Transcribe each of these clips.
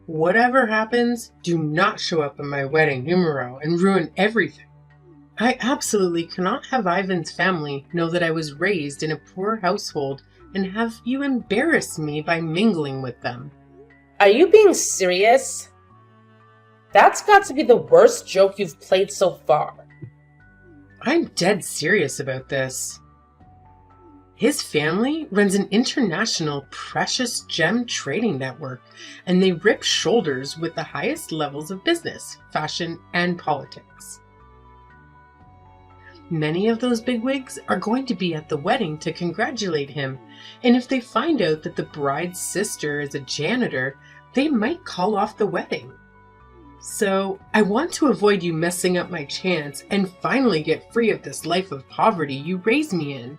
Whatever happens, do not show up at my wedding numero and ruin everything. I absolutely cannot have Ivan's family know that I was raised in a poor household and have you embarrass me by mingling with them. Are you being serious? That's got to be the worst joke you've played so far. I'm dead serious about this. His family runs an international precious gem trading network, and they rip shoulders with the highest levels of business, fashion, and politics. Many of those bigwigs are going to be at the wedding to congratulate him, and if they find out that the bride's sister is a janitor, they might call off the wedding. So, I want to avoid you messing up my chance and finally get free of this life of poverty you raised me in.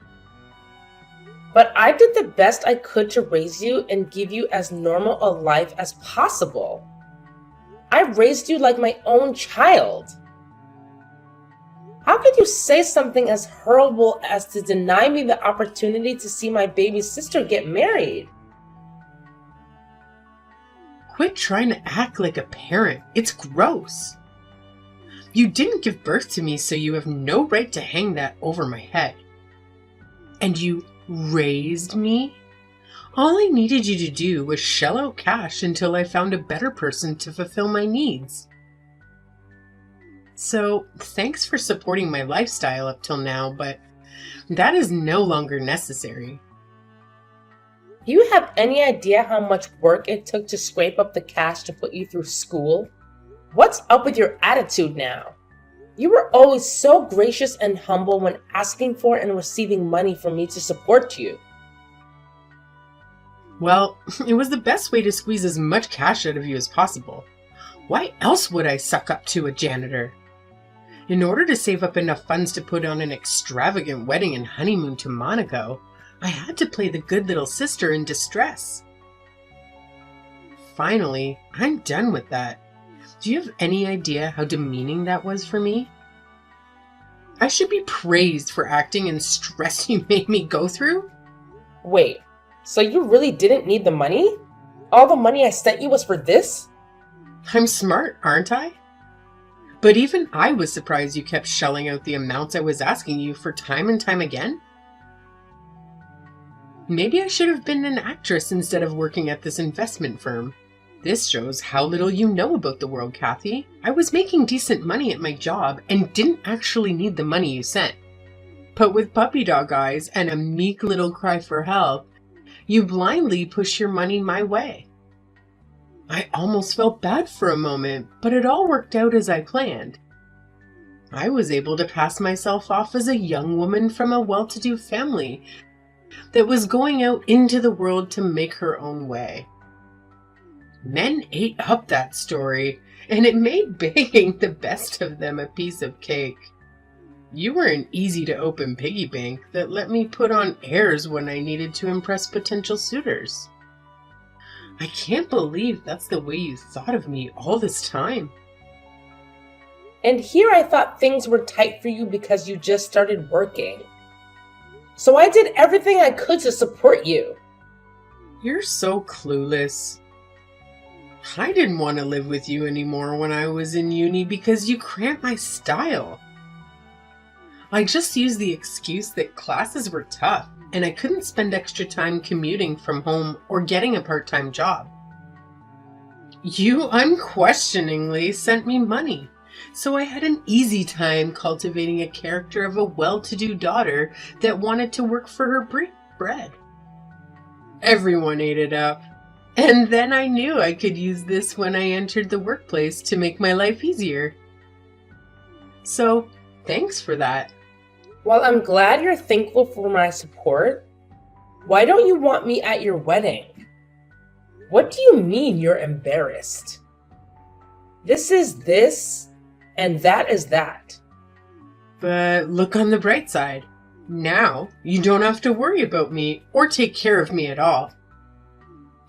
But I did the best I could to raise you and give you as normal a life as possible. I raised you like my own child. How could you say something as horrible as to deny me the opportunity to see my baby sister get married? Quit trying to act like a parent. It's gross. You didn't give birth to me, so you have no right to hang that over my head. And you raised me? All I needed you to do was shell out cash until I found a better person to fulfill my needs. So, thanks for supporting my lifestyle up till now, but that is no longer necessary. Do you have any idea how much work it took to scrape up the cash to put you through school? What's up with your attitude now? You were always so gracious and humble when asking for and receiving money from me to support you. Well, it was the best way to squeeze as much cash out of you as possible. Why else would I suck up to a janitor? In order to save up enough funds to put on an extravagant wedding and honeymoon to Monaco, I had to play the good little sister in distress. Finally, I'm done with that. Do you have any idea how demeaning that was for me? I should be praised for acting in stress you made me go through? Wait, so you really didn't need the money? All the money I sent you was for this? I'm smart, aren't I? But even I was surprised you kept shelling out the amounts I was asking you for time and time again. Maybe I should have been an actress instead of working at this investment firm. This shows how little you know about the world, Kathy. I was making decent money at my job and didn't actually need the money you sent. But with puppy dog eyes and a meek little cry for help, you blindly push your money my way. I almost felt bad for a moment, but it all worked out as I planned. I was able to pass myself off as a young woman from a well-to-do family that was going out into the world to make her own way. Men ate up that story, and it made begging the best of them a piece of cake. You were an easy-to-open piggy bank that let me put on airs when I needed to impress potential suitors. I can't believe that's the way you thought of me all this time. And here I thought things were tight for you because you just started working. So I did everything I could to support you. You're so clueless. I didn't want to live with you anymore when I was in uni because you cramped my style. I just used the excuse that classes were tough and I couldn't spend extra time commuting from home or getting a part-time job. You unquestioningly sent me money, so I had an easy time cultivating a character of a well-to-do daughter that wanted to work for her bread. Everyone ate it up. And then I knew I could use this when I entered the workplace to make my life easier. So, thanks for that. Well, I'm glad you're thankful for my support. Why don't you want me at your wedding? What do you mean you're embarrassed? This is this, and that is that. But look on the bright side. Now, you don't have to worry about me or take care of me at all.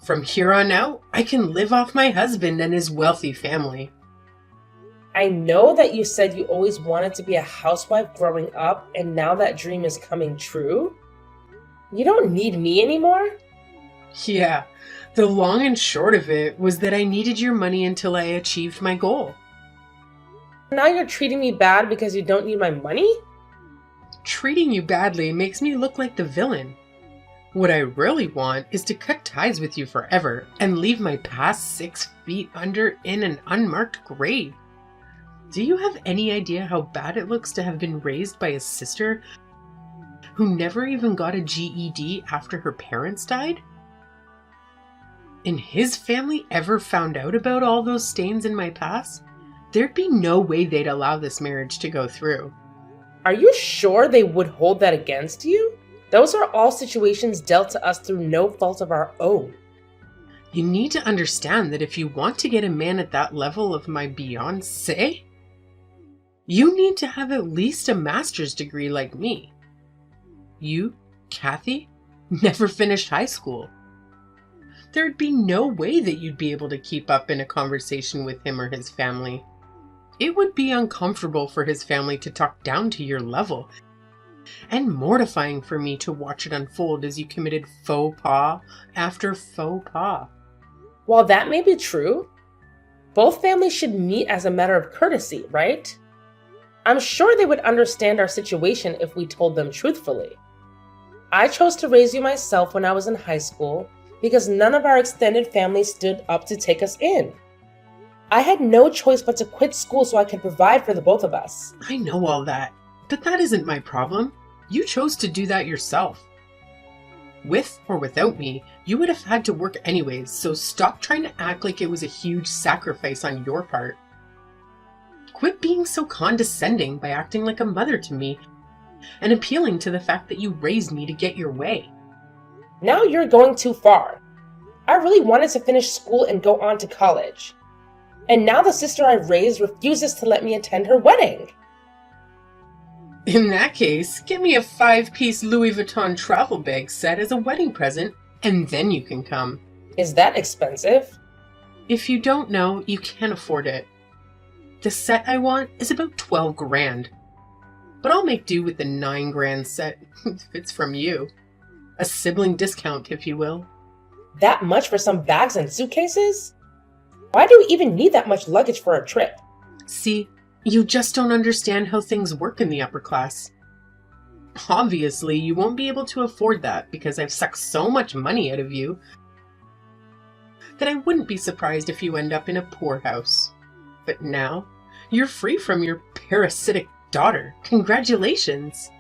From here on out, I can live off my husband and his wealthy family. I know that you said you always wanted to be a housewife growing up, and now that dream is coming true. You don't need me anymore? Yeah, The long and short of it was that I needed your money until I achieved my goal. Now you're treating me bad because you don't need my money? Treating you badly makes me look like the villain. What I really want is to cut ties with you forever and leave my past 6 feet under in an unmarked grave. Do you have any idea how bad it looks to have been raised by a sister who never even got a GED after her parents died? And his family ever found out about all those stains in my past, there'd be no way they'd allow this marriage to go through. Are you sure they would hold that against you? Those are all situations dealt to us through no fault of our own. You need to understand that if you want to get a man at that level of my Beyoncé, you need to have at least a master's degree like me. You, Kathy, never finished high school. There'd be no way that you'd be able to keep up in a conversation with him or his family. It would be uncomfortable for his family to talk down to your level, and mortifying for me to watch it unfold as you committed faux pas after faux pas. While that may be true, both families should meet as a matter of courtesy, right? I'm sure they would understand our situation if we told them truthfully. I chose to raise you myself when I was in high school because none of our extended family stood up to take us in. I had no choice but to quit school so I could provide for the both of us. I know all that, but that isn't my problem. You chose to do that yourself. With or without me, you would have had to work anyways, so stop trying to act like it was a huge sacrifice on your part. Quit being so condescending by acting like a mother to me and appealing to the fact that you raised me to get your way. Now you're going too far. I really wanted to finish school and go on to college. And now the sister I raised refuses to let me attend her wedding. In that case, get me a 5-piece Louis Vuitton travel bag set as a wedding present, and then you can come. Is that expensive? If you don't know, you can't afford it. The set I want is about 12 grand. But I'll make do with the 9 grand set if it's from you. A sibling discount, if you will. That much for some bags and suitcases? Why do we even need that much luggage for a trip? See, you just don't understand how things work in the upper class. Obviously, you won't be able to afford that because I've sucked so much money out of you that I wouldn't be surprised if you end up in a poorhouse. But now, you're free from your parasitic daughter. Congratulations!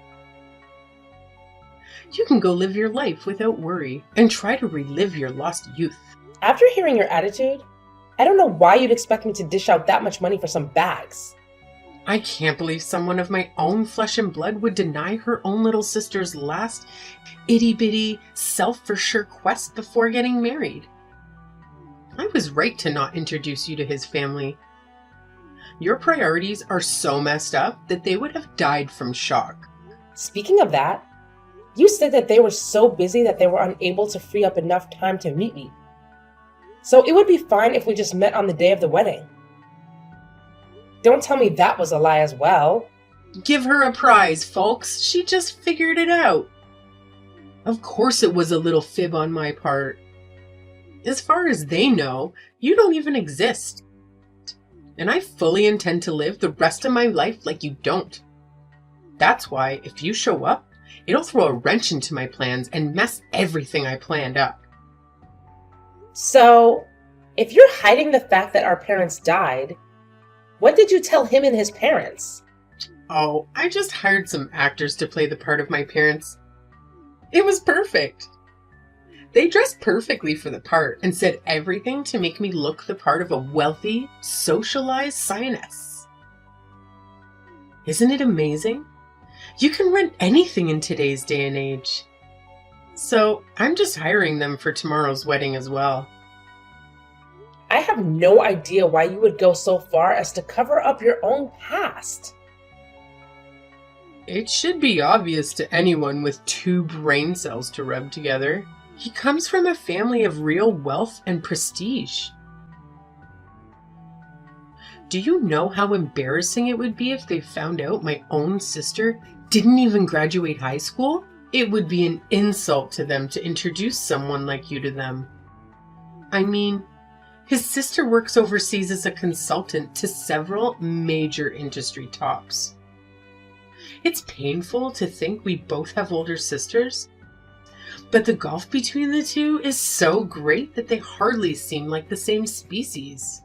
You can go live your life without worry and try to relive your lost youth. After hearing your attitude, I don't know why you'd expect me to dish out that much money for some bags. I can't believe someone of my own flesh and blood would deny her own little sister's last itty-bitty, self-for-sure quest before getting married. I was right to not introduce you to his family. Your priorities are so messed up that they would have died from shock. Speaking of that, you said that they were so busy that they were unable to free up enough time to meet me. So it would be fine if we just met on the day of the wedding. Don't tell me that was a lie as well. Give her a prize, folks. She just figured it out. Of course it was a little fib on my part. As far as they know, you don't even exist. And I fully intend to live the rest of my life like you don't. That's why, if you show up, it'll throw a wrench into my plans and mess everything I planned up. So, if you're hiding the fact that our parents died, what did you tell him and his parents? Oh, I just hired some actors to play the part of my parents. It was perfect. They dressed perfectly for the part and said everything to make me look the part of a wealthy, socialized scientist. Isn't it amazing? You can rent anything in today's day and age. So I'm just hiring them for tomorrow's wedding as well. I have no idea why you would go so far as to cover up your own past. It should be obvious to anyone with 2 brain cells to rub together. He comes from a family of real wealth and prestige. Do you know how embarrassing it would be if they found out my own sister didn't even graduate high school? It would be an insult to them to introduce someone like you to them. I mean, his sister works overseas as a consultant to several major industry tops. It's painful to think we both have older sisters, but the gulf between the two is so great that they hardly seem like the same species.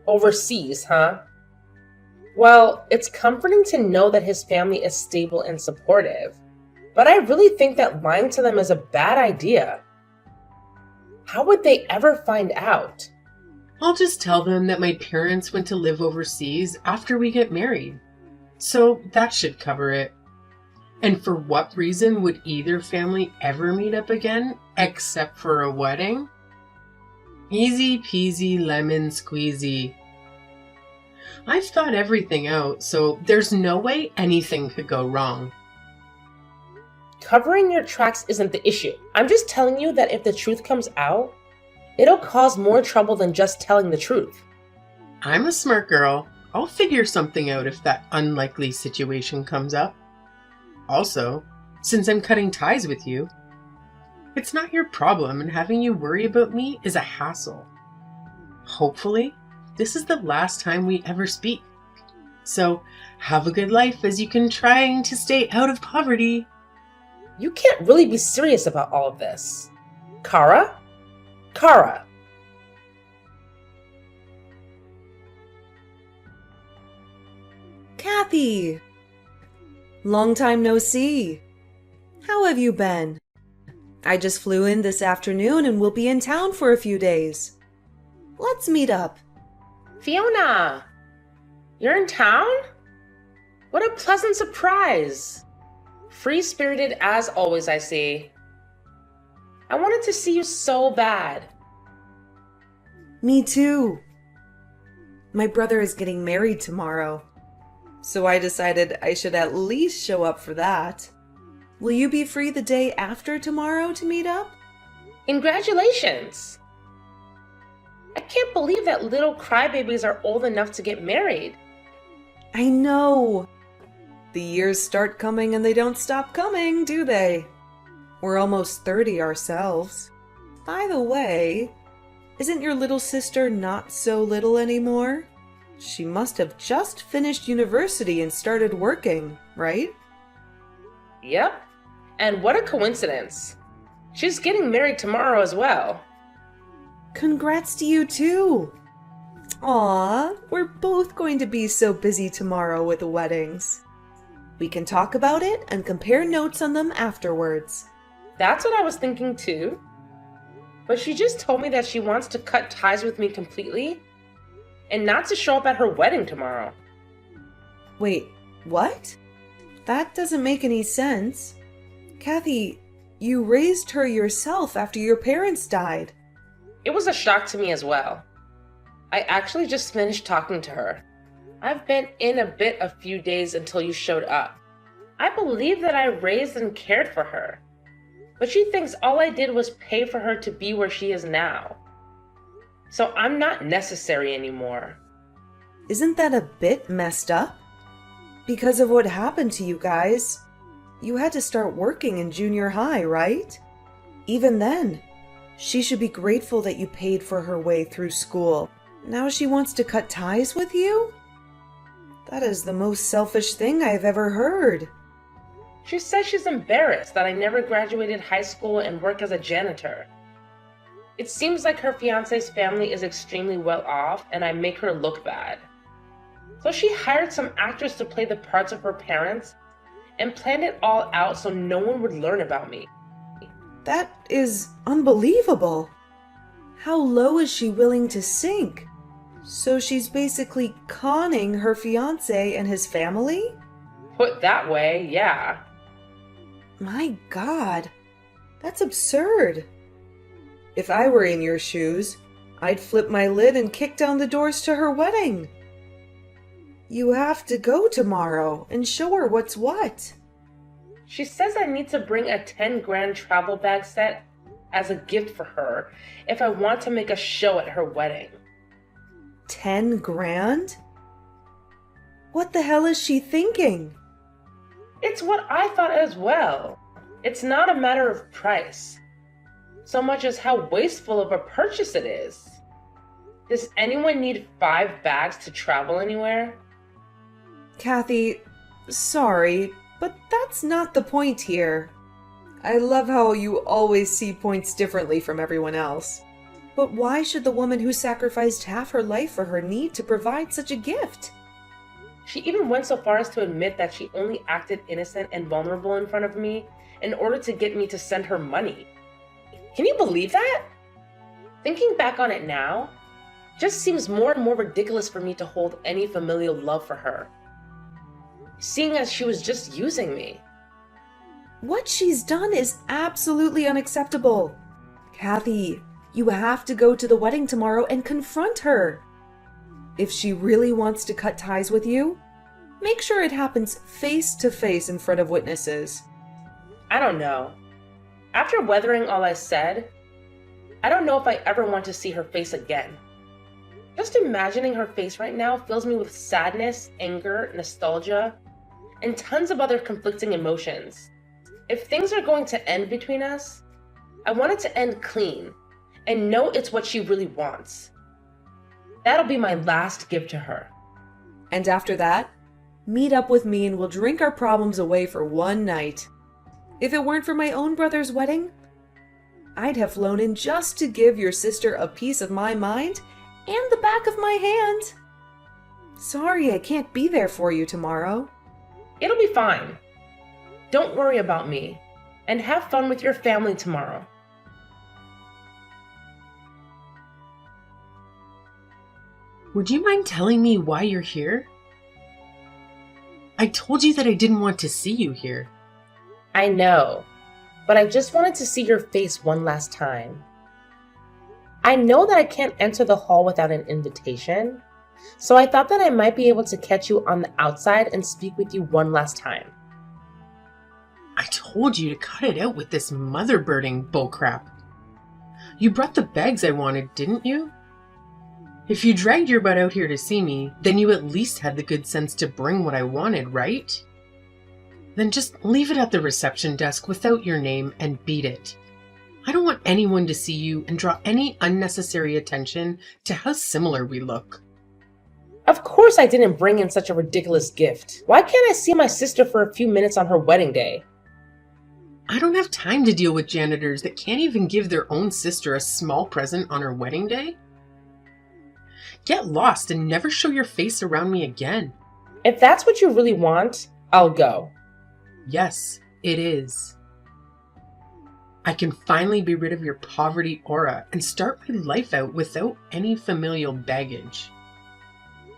Overseas, huh? Well, it's comforting to know that his family is stable and supportive, but I really think that lying to them is a bad idea. How would they ever find out? I'll just tell them that my parents went to live overseas after we get married. So that should cover it. And for what reason would either family ever meet up again except for a wedding? Easy peasy lemon squeezy. I've thought everything out, so there's no way anything could go wrong. Covering your tracks isn't the issue. I'm just telling you that if the truth comes out, it'll cause more trouble than just telling the truth. I'm a smart girl. I'll figure something out if that unlikely situation comes up. Also, since I'm cutting ties with you, it's not your problem, and having you worry about me is a hassle. Hopefully, this is the last time we ever speak. So, have a good life as you can trying to stay out of poverty. You can't really be serious about all of this. Kara? Kara. Kathy! Long time no see. How have you been? I just flew in this afternoon and will be in town for a few days. Let's meet up. Fiona! You're in town? What a pleasant surprise! Free-spirited as always, I see. I wanted to see you so bad. Me too. My brother is getting married tomorrow, so I decided I should at least show up for that. Will you be free the day after tomorrow to meet up? Congratulations! I can't believe that little crybabies are old enough to get married. I know. The years start coming and they don't stop coming, do they? We're almost 30 ourselves. By the way, isn't your little sister not so little anymore? She must have just finished university and started working, right? Yep. And what a coincidence. She's getting married tomorrow as well. Congrats to you too. Aw, we're both going to be so busy tomorrow with the weddings. We can talk about it and compare notes on them afterwards. That's what I was thinking too. But she just told me that she wants to cut ties with me completely and not to show up at her wedding tomorrow. Wait, what? That doesn't make any sense. Kathy, you raised her yourself after your parents died. It was a shock to me as well. I actually just finished talking to her. I've been in a bit a few days until you showed up. I believe that I raised and cared for her, but she thinks all I did was pay for her to be where she is now. So I'm not necessary anymore. Isn't that a bit messed up? Because of what happened to you guys, you had to start working in junior high, right? Even then, she should be grateful that you paid for her way through school. Now she wants to cut ties with you? That is the most selfish thing I've ever heard. She says she's embarrassed that I never graduated high school and work as a janitor. It seems like her fiance's family is extremely well off and I make her look bad. So she hired some actors to play the parts of her parents and planned it all out so no one would learn about me. That is unbelievable. How low is she willing to sink? So she's basically conning her fiancé and his family? Put that way, yeah. My God, that's absurd. If I were in your shoes, I'd flip my lid and kick down the doors to her wedding. You have to go tomorrow and show her what's what. She says I need to bring a 10 grand travel bag set as a gift for her if I want to make a show at her wedding. 10 grand? What the hell is she thinking? It's what I thought as well. It's not a matter of price. so much as how wasteful of a purchase it is. Does anyone need 5 bags to travel anywhere? Kathy, sorry, but that's not the point here. I love how you always see points differently from everyone else. But why should the woman who sacrificed half her life for her need to provide such a gift? She even went so far as to admit that she only acted innocent and vulnerable in front of me in order to get me to send her money. Can you believe that? Thinking back on it now, just seems more and more ridiculous for me to hold any familial love for her, seeing as she was just using me. What she's done is absolutely unacceptable. Kathy, you have to go to the wedding tomorrow and confront her. If she really wants to cut ties with you, make sure it happens face to face in front of witnesses. I don't know. After weathering all I said, I don't know if I ever want to see her face again. Just imagining her face right now fills me with sadness, anger, nostalgia, and tons of other conflicting emotions. If things are going to end between us, I want it to end clean and know it's what she really wants. That'll be my last gift to her. And after that, meet up with me and we'll drink our problems away for one night. If it weren't for my own brother's wedding, I'd have flown in just to give your sister a piece of my mind and the back of my hand. Sorry I can't be there for you tomorrow. It'll be fine. Don't worry about me, and have fun with your family tomorrow. Would you mind telling me why you're here? I told you that I didn't want to see you here. I know, but I just wanted to see your face one last time. I know that I can't enter the hall without an invitation, so I thought that I might be able to catch you on the outside and speak with you one last time. I told you to cut it out with this mother-birding bullcrap. You brought the bags I wanted, didn't you? If you dragged your butt out here to see me, then you at least had the good sense to bring what I wanted, right? Then just leave it at the reception desk without your name and beat it. I don't want anyone to see you and draw any unnecessary attention to how similar we look. Of course I didn't bring in such a ridiculous gift. Why can't I see my sister for a few minutes on her wedding day? I don't have time to deal with janitors that can't even give their own sister a small present on her wedding day. Get lost and never show your face around me again. If that's what you really want, I'll go. Yes, it is. I can finally be rid of your poverty aura and start my life out without any familial baggage.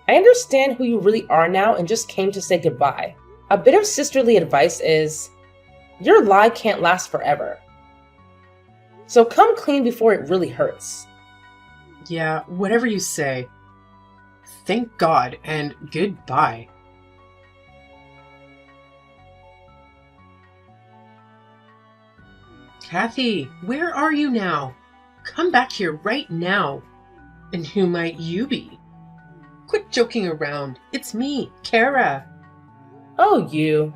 I understand who you really are now and just came to say goodbye. A bit of sisterly advice is, your lie can't last forever. So come clean before it really hurts. Yeah, whatever you say. Thank God and goodbye. Kathy, where are you now? Come back here right now. And who might you be? Quit joking around. It's me, Kara. Oh, you.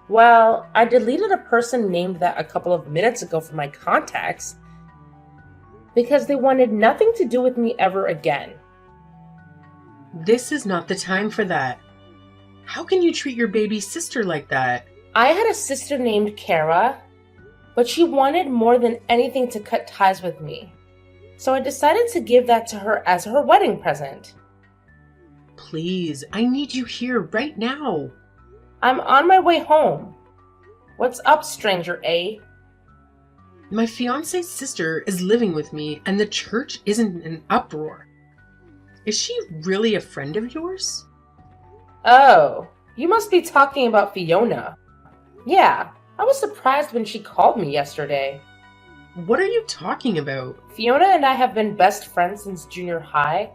Well, I deleted a person named that a couple of minutes ago from my contacts because they wanted nothing to do with me ever again. This is not the time for that. How can you treat your baby sister like that? I had a sister named Kara, but she wanted more than anything to cut ties with me. So I decided to give that to her as her wedding present. Please, I need you here right now. I'm on my way home. What's up, stranger A? My fiance's sister is living with me and the church isn't in an uproar. Is she really a friend of yours? Oh, you must be talking about Fiona. Yeah, I was surprised when she called me yesterday. What are you talking about? Fiona and I have been best friends since junior high,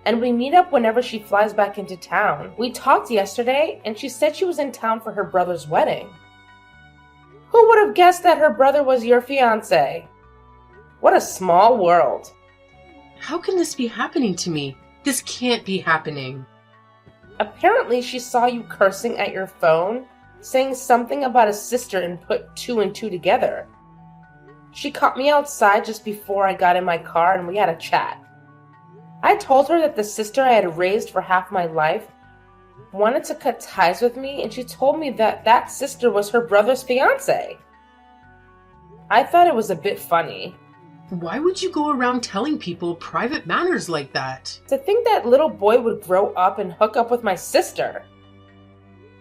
and we meet up whenever she flies back into town. We talked yesterday, and she said she was in town for her brother's wedding. Who would have guessed that her brother was your fiancé? What a small world. How can this be happening to me? This can't be happening. Apparently, she saw you cursing at your phone, saying something about a sister and put 2 and 2 together. She caught me outside just before I got in my car and we had a chat. I told her that the sister I had raised for half my life wanted to cut ties with me, and she told me that that sister was her brother's fiance. I thought it was a bit funny. Why would you go around telling people private matters like that? To think that little boy would grow up and hook up with my sister.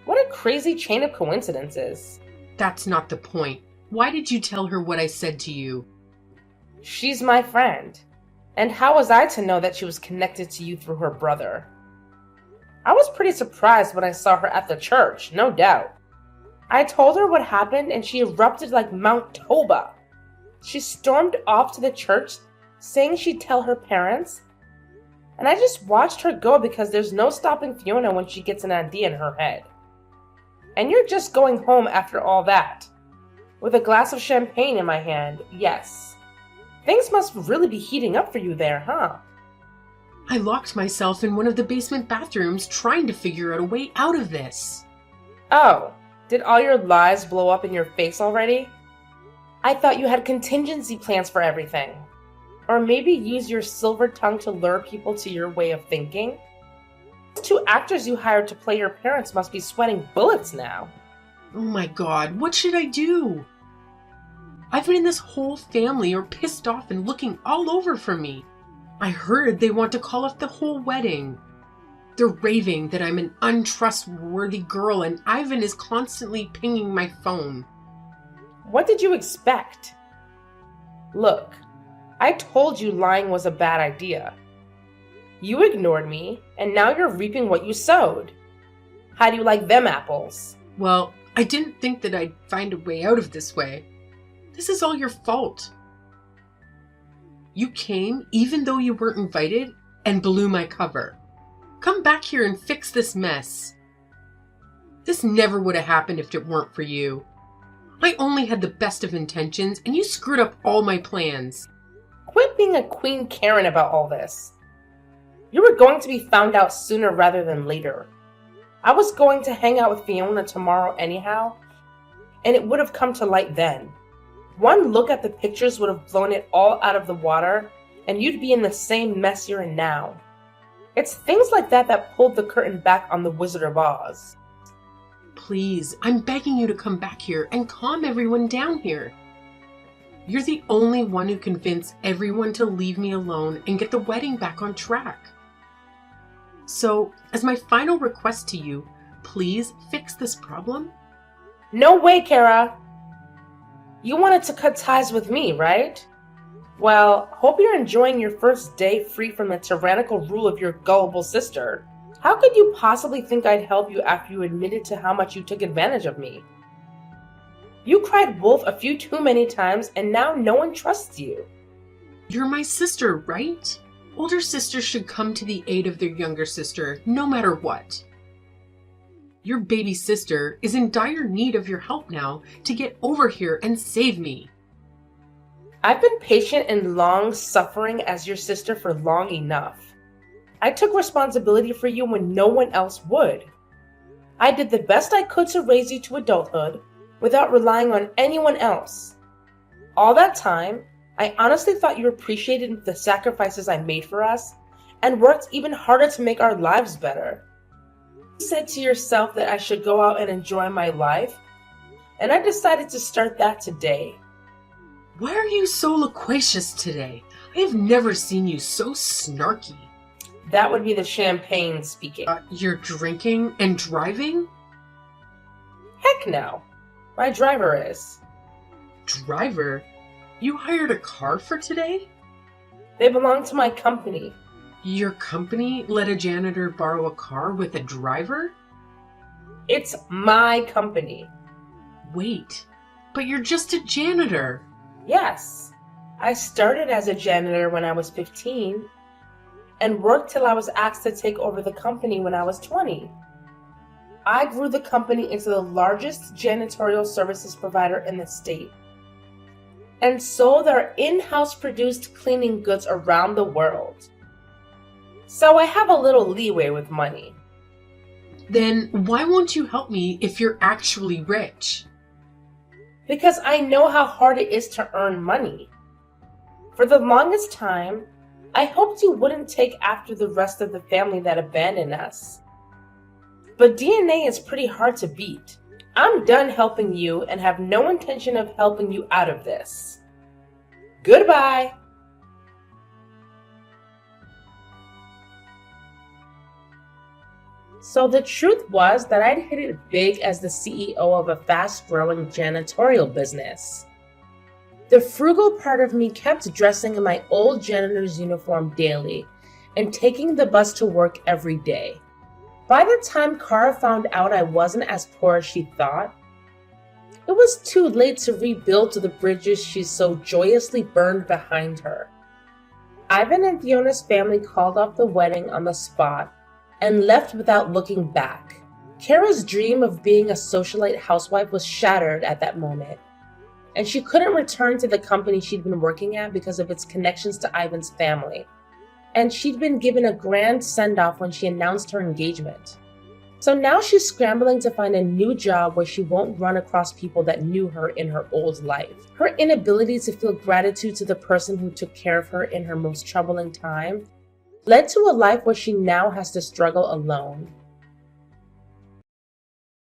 What a crazy chain of coincidences. That's not the point. Why did you tell her what I said to you? She's my friend. And how was I to know that she was connected to you through her brother? I was pretty surprised when I saw her at the church, no doubt. I told her what happened and she erupted like Mount Toba. She stormed off to the church, saying she'd tell her parents. And I just watched her go because there's no stopping Fiona when she gets an idea in her head. And you're just going home after all that. With a glass of champagne in my hand, yes. Things must really be heating up for you there, huh? I locked myself in one of the basement bathrooms trying to figure out a way out of this. Oh, did all your lies blow up in your face already? I thought you had contingency plans for everything. Or maybe use your silver tongue to lure people to your way of thinking? The 2 actors you hired to play your parents must be sweating bullets now. Oh my god, what should I do? Ivan and this whole family are pissed off and looking all over for me. I heard they want to call off the whole wedding. They're raving that I'm an untrustworthy girl and Ivan is constantly pinging my phone. What did you expect? Look, I told you lying was a bad idea. You ignored me, and now you're reaping what you sowed. How do you like them apples? Well, I didn't think that I'd find a way out of this way. This is all your fault. You came, even though you weren't invited, and blew my cover. Come back here and fix this mess. This never would have happened if it weren't for you. I only had the best of intentions, and you screwed up all my plans. Quit being a Queen Karen about all this. You were going to be found out sooner rather than later. I was going to hang out with Fiona tomorrow anyhow, and it would have come to light then. One look at the pictures would have blown it all out of the water, and you'd be in the same mess you're in now. It's things like that that pulled the curtain back on the Wizard of Oz. Please, I'm begging you to come back here and calm everyone down here. You're the only one who convinced everyone to leave me alone and get the wedding back on track. So, as my final request to you, please fix this problem. No way, Kara! You wanted to cut ties with me, right? Well, hope you're enjoying your first day free from the tyrannical rule of your gullible sister. How could you possibly think I'd help you after you admitted to how much you took advantage of me? You cried wolf a few too many times, and now no one trusts you. You're my sister, right? Older sisters should come to the aid of their younger sister, no matter what. Your baby sister is in dire need of your help now to get over here and save me. I've been patient and long-suffering as your sister for long enough. I took responsibility for you when no one else would. I did the best I could to raise you to adulthood without relying on anyone else. All that time, I honestly thought you appreciated the sacrifices I made for us and worked even harder to make our lives better. You said to yourself that I should go out and enjoy my life, and I decided to start that today. Why are you so loquacious today? I have never seen you so snarky. That would be the champagne speaking. You're drinking and driving? Heck no. My driver is. Driver? You hired a car for today? They belong to my company. Your company let a janitor borrow a car with a driver? It's my company. Wait, but you're just a janitor. Yes. I started as a janitor when I was 15 and worked till I was asked to take over the company when I was 20. I grew the company into the largest janitorial services provider in the state and sold our in-house produced cleaning goods around the world. So I have a little leeway with money. Then why won't you help me if you're actually rich? because I know how hard it is to earn money. For the longest time, I hoped you wouldn't take after the rest of the family that abandoned us. But DNA is pretty hard to beat. I'm done helping you and have no intention of helping you out of this. Goodbye. So the truth was that I'd hit it big as the CEO of a fast-growing janitorial business. The frugal part of me kept dressing in my old janitor's uniform daily and taking the bus to work every day. By the time Kara found out I wasn't as poor as she thought, it was too late to rebuild the bridges she so joyously burned behind her. Ivan and Fiona's family called off the wedding on the spot and left without looking back. Kara's dream of being a socialite housewife was shattered at that moment, and she couldn't return to the company she'd been working at because of its connections to Ivan's family. And she'd been given a grand send-off when she announced her engagement. So now she's scrambling to find a new job where she won't run across people that knew her in her old life. Her inability to feel gratitude to the person who took care of her in her most troubling time led to a life where she now has to struggle alone.